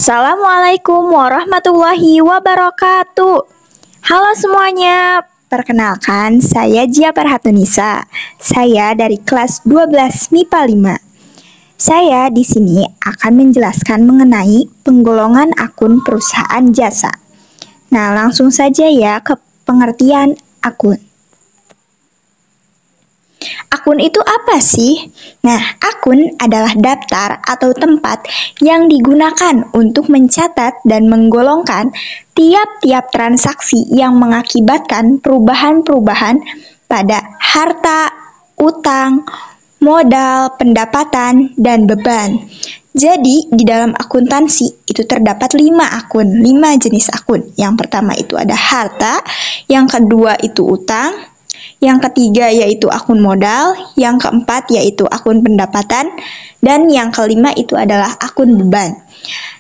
Assalamualaikum warahmatullahi wabarakatuh. Halo semuanya, perkenalkan saya Jia Farhatunisa. Saya dari kelas 12 MIPA 5. Saya di sini akan menjelaskan mengenai penggolongan akun perusahaan jasa. Nah, langsung saja ya ke pengertian akun. Akun itu apa sih? Nah, akun adalah daftar atau tempat yang digunakan untuk mencatat dan menggolongkan tiap-tiap transaksi yang mengakibatkan perubahan-perubahan pada harta, utang, modal, pendapatan, dan beban. Jadi, di dalam akuntansi itu terdapat 5 akun, 5 jenis akun. Yang pertama itu ada harta, yang kedua itu utang, yang ketiga yaitu akun modal, yang keempat yaitu akun pendapatan, dan yang kelima itu adalah akun beban.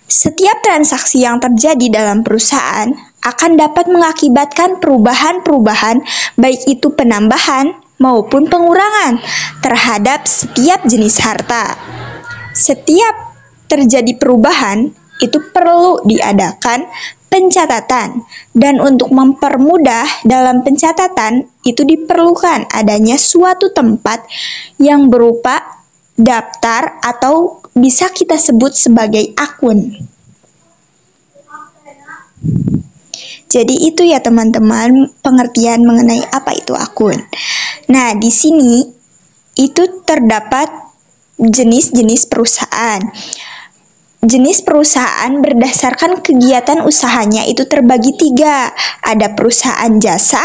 Setiap transaksi yang terjadi dalam perusahaan akan dapat mengakibatkan perubahan-perubahan, baik itu penambahan maupun pengurangan terhadap setiap jenis harta. Setiap terjadi perubahan, itu perlu diadakan pencatatan, dan untuk mempermudah dalam pencatatan itu diperlukan adanya suatu tempat yang berupa daftar atau bisa kita sebut sebagai akun. Jadi itu ya teman-teman pengertian mengenai apa itu akun. Nah, di sini itu terdapat jenis-jenis perusahaan. Jenis perusahaan berdasarkan kegiatan usahanya itu terbagi 3. Ada perusahaan jasa,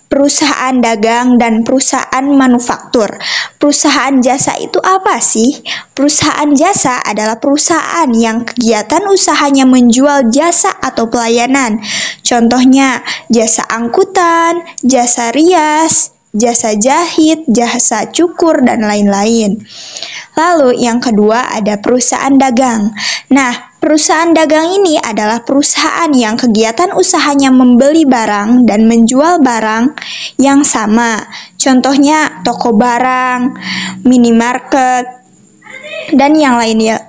perusahaan dagang, dan perusahaan manufaktur. Perusahaan jasa itu apa sih? Perusahaan jasa adalah perusahaan yang kegiatan usahanya menjual jasa atau pelayanan. Contohnya jasa angkutan, jasa rias, jasa jahit, jasa cukur, dan lain-lain. Lalu yang kedua ada perusahaan dagang. Nah, perusahaan dagang ini adalah perusahaan yang kegiatan usahanya membeli barang dan menjual barang yang sama. Contohnya toko barang, minimarket, dan yang lainnya.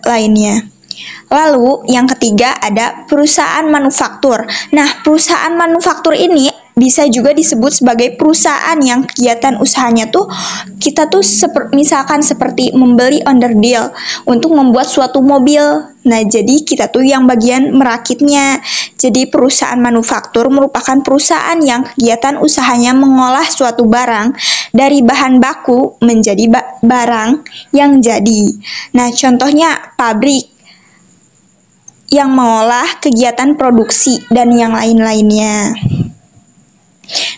Lalu yang ketiga ada perusahaan manufaktur. Nah, perusahaan manufaktur ini bisa juga disebut sebagai perusahaan yang kegiatan usahanya tuh kita tuh misalkan seperti membeli onderdil untuk membuat suatu mobil. Nah, jadi kita tuh yang bagian merakitnya. Jadi perusahaan manufaktur merupakan perusahaan yang kegiatan usahanya mengolah suatu barang dari bahan baku menjadi barang yang jadi. Nah, contohnya pabrik yang mengolah kegiatan produksi dan yang lain-lainnya.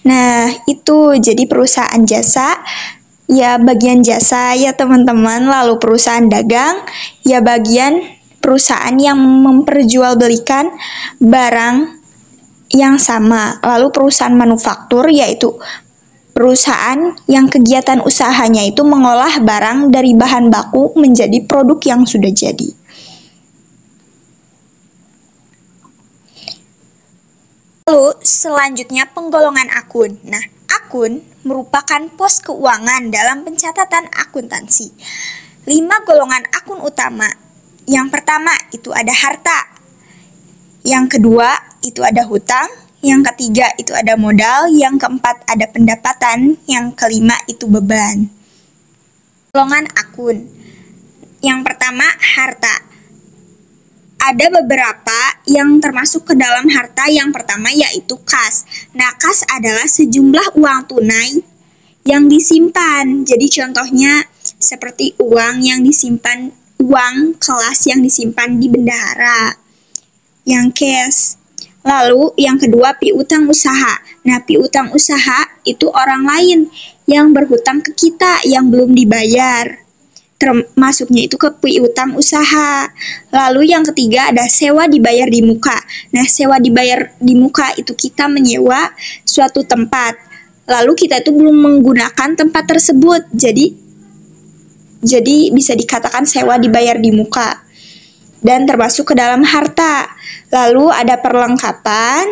Nah, itu jadi perusahaan jasa, ya bagian jasa ya teman-teman. Lalu perusahaan dagang, ya bagian perusahaan yang memperjualbelikan barang yang sama. Lalu perusahaan manufaktur, yaitu perusahaan yang kegiatan usahanya itu mengolah barang dari bahan baku menjadi produk yang sudah jadi. Lalu selanjutnya penggolongan akun. Nah, akun merupakan pos keuangan dalam pencatatan akuntansi. 5 golongan akun utama. Yang pertama itu ada harta. Yang kedua itu ada hutang. Yang ketiga itu ada modal. Yang keempat ada pendapatan. Yang kelima itu beban. Golongan akun. Yang pertama harta. Ada beberapa yang termasuk ke dalam harta. Yang pertama yaitu kas. Nah, kas adalah sejumlah uang tunai yang disimpan. Jadi contohnya seperti uang yang disimpan, uang kelas yang disimpan di bendahara, yang cash. Lalu yang kedua piutang usaha. Nah, piutang usaha itu orang lain yang berhutang ke kita yang belum dibayar. Termasuknya itu ke piutang usaha. Lalu yang ketiga ada sewa dibayar di muka. Nah, sewa dibayar di muka itu kita menyewa suatu tempat. Lalu kita itu belum menggunakan tempat tersebut. Jadi bisa dikatakan sewa dibayar di muka. Dan termasuk ke dalam harta. Lalu ada perlengkapan,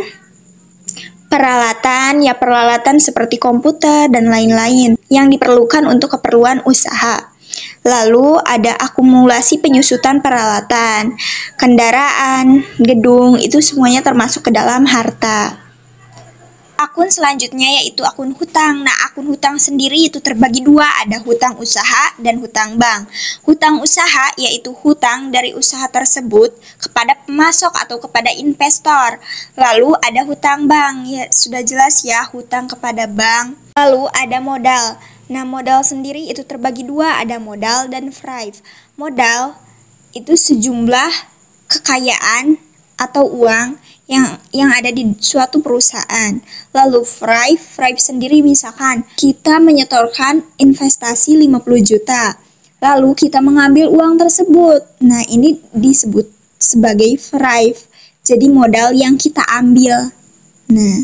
peralatan, ya peralatan seperti komputer dan lain-lain yang diperlukan untuk keperluan usaha. Lalu ada akumulasi penyusutan peralatan, kendaraan, gedung, itu semuanya termasuk ke dalam harta. Akun selanjutnya yaitu akun hutang. Nah, akun hutang sendiri itu terbagi dua, ada hutang usaha dan hutang bank. Hutang usaha yaitu hutang dari usaha tersebut kepada pemasok atau kepada investor. Lalu ada hutang bank, ya sudah jelas ya, hutang kepada bank. Lalu ada modal. Nah, modal sendiri itu terbagi dua, ada modal dan thrive. Modal itu sejumlah kekayaan atau uang yang ada di suatu perusahaan. Lalu thrive sendiri misalkan kita menyetorkan investasi 50 juta. Lalu kita mengambil uang tersebut. Nah, ini disebut sebagai thrive. Jadi modal yang kita ambil. Nah,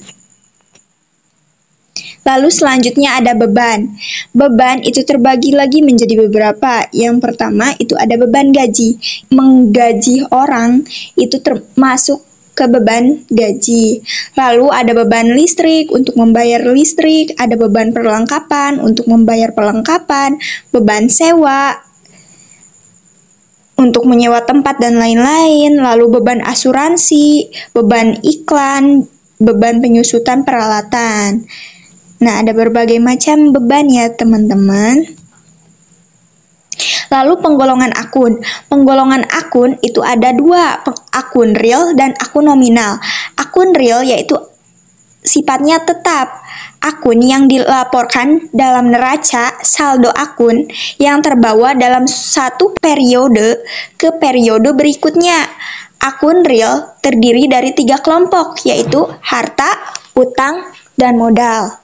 lalu selanjutnya ada beban. Beban itu terbagi lagi menjadi beberapa. Yang pertama itu ada beban gaji. Menggaji orang itu termasuk ke beban gaji. Lalu ada beban listrik untuk membayar listrik, ada beban perlengkapan untuk membayar perlengkapan, beban sewa untuk menyewa tempat dan lain-lain, lalu beban asuransi, beban iklan, beban penyusutan peralatan. Nah, ada berbagai macam beban ya teman-teman. Lalu penggolongan akun. Penggolongan akun itu ada dua, akun real dan akun nominal. Akun real yaitu sifatnya tetap. Akun yang dilaporkan dalam neraca saldo akun yang terbawa dalam satu periode ke periode berikutnya. Akun real terdiri dari 3 kelompok, yaitu harta, utang, dan modal.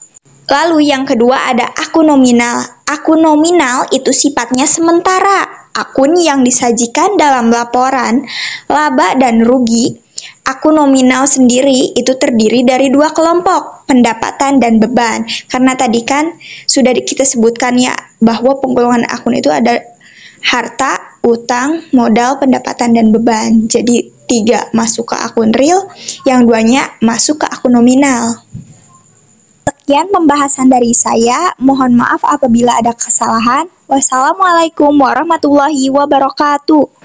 Lalu yang kedua ada akun nominal. Akun nominal itu sifatnya sementara. Akun yang disajikan dalam laporan laba dan rugi. Akun nominal sendiri itu terdiri dari 2 kelompok, pendapatan dan beban. Karena tadi kan sudah kita sebutkan ya bahwa penggolongan akun itu ada harta, utang, modal, pendapatan, dan beban. Jadi 3 masuk ke akun real, yang 2-nya masuk ke akun nominal. Sekian pembahasan dari saya, mohon maaf apabila ada kesalahan. Wassalamualaikum warahmatullahi wabarakatuh.